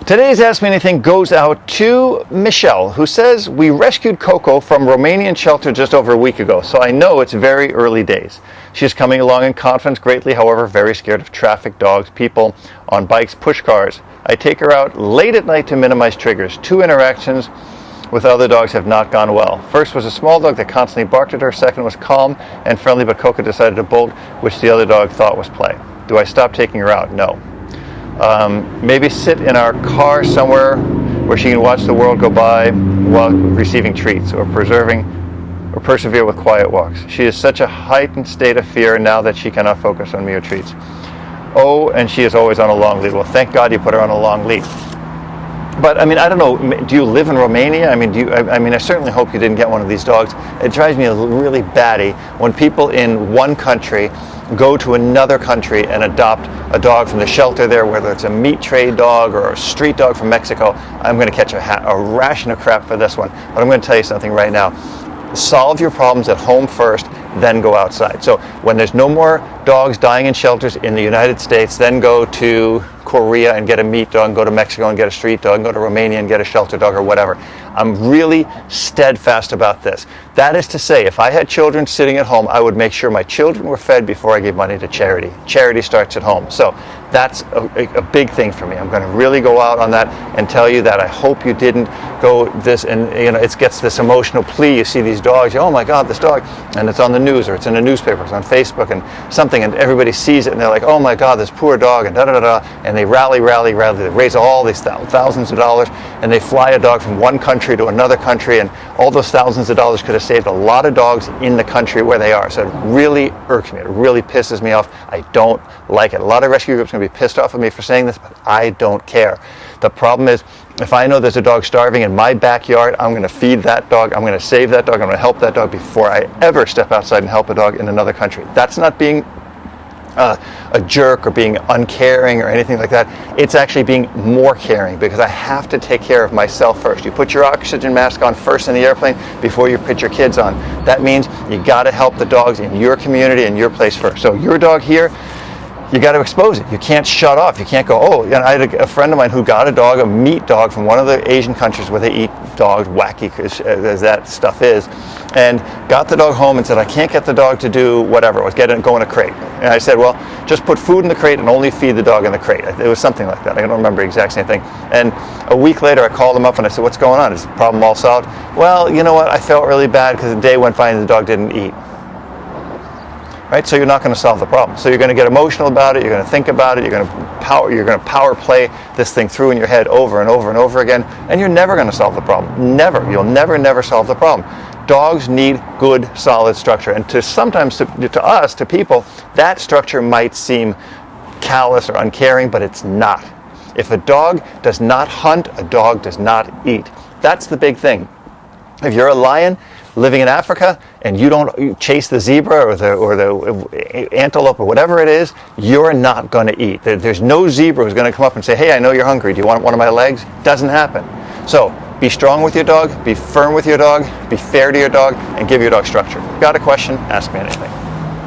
Today's Ask Me Anything goes out to Michelle, who says, we rescued Coco from Romanian shelter just over a week ago, so I know it's very early days. She's coming along in confidence greatly, however, very scared of traffic, dogs, people, on bikes, push cars. I take her out late at night to minimize triggers. 2 interactions with other dogs have not gone well. First was a small dog that constantly barked at her. Second was calm and friendly, but Coco decided to bolt, which the other dog thought was play. Do I stop taking her out? No. Maybe sit in our car somewhere where she can watch the world go by while receiving treats, or persevere with quiet walks. She is such a heightened state of fear now that she cannot focus on mere treats. Oh, and she is always on a long lead. Well, thank God you put her on a long lead. But I mean, I don't know. Do you live in Romania? I mean, I certainly hope you didn't get one of these dogs. It drives me really batty when people in one country go to another country and adopt a dog from the shelter there, whether it's a meat trade dog or a street dog from Mexico. I'm going to catch a ration of crap for this one. But I'm going to tell you something right now. Solve your problems at home first, then go outside. So when there's no more dogs dying in shelters in the United States, then go to Korea and get a meat dog, go to Mexico and get a street dog, go to Romania and get a shelter dog or whatever. I'm really steadfast about this. That is to say, if I had children sitting at home, I would make sure my children were fed before I gave money to charity. Charity starts at home. So that's a big thing for me. I'm going to really go out on that and tell you that I hope you didn't go this, and it gets this emotional plea. You see these dogs, oh my God, this dog, and it's on the news, or it's in the newspaper, it's on Facebook and something, and everybody sees it and they're like, oh my God, this poor dog, and da-da-da-da, and they rally, they raise all these thousands of dollars, and they fly a dog from one country to another country, and all those thousands of dollars could have saved a lot of dogs in the country where they are. So it really irks me. It really pisses me off. I don't like it. A lot of rescue groups are going to be pissed off at me for saying this, but I don't care. The problem is, if I know there's a dog starving in my backyard, I'm going to feed that dog, I'm going to save that dog, I'm going to help that dog before I ever step outside and help a dog in another country. That's not being a jerk or being uncaring or anything like that. It's actually being more caring, because I have to take care of myself first. You put your oxygen mask on first in the airplane before you put your kids on. That means you got to help the dogs in your community and your place first. So your dog here, you got to expose it. You can't shut off. You can't go, oh, I had a friend of mine who got a dog, a meat dog from one of the Asian countries where they eat dogs, wacky as that stuff is, and got the dog home and said, I can't get the dog to do whatever. It was go in a crate. And I said, well, just put food in the crate and only feed the dog in the crate. It was something like that. I don't remember the exact same thing. And a week later, I called him up and I said, what's going on? Is the problem all solved? Well, you know what? I felt really bad because the day went by and the dog didn't eat. Right? So you're not going to solve the problem. So you're going to get emotional about it, you're going to think about it, you're going to power play this thing through in your head over and over and over again, and you're never going to solve the problem. Never. You'll never solve the problem. Dogs need good, solid structure. And to people, that structure might seem callous or uncaring, but it's not. If a dog does not hunt, a dog does not eat. That's the big thing. If you're a lion living in Africa and you don't chase the zebra or the antelope or whatever it is, you're not going to eat. There's no zebra who's going to come up and say, hey, I know you're hungry. Do you want one of my legs? Doesn't happen. So be strong with your dog, be firm with your dog, be fair to your dog, and give your dog structure. Got a question? Ask me anything.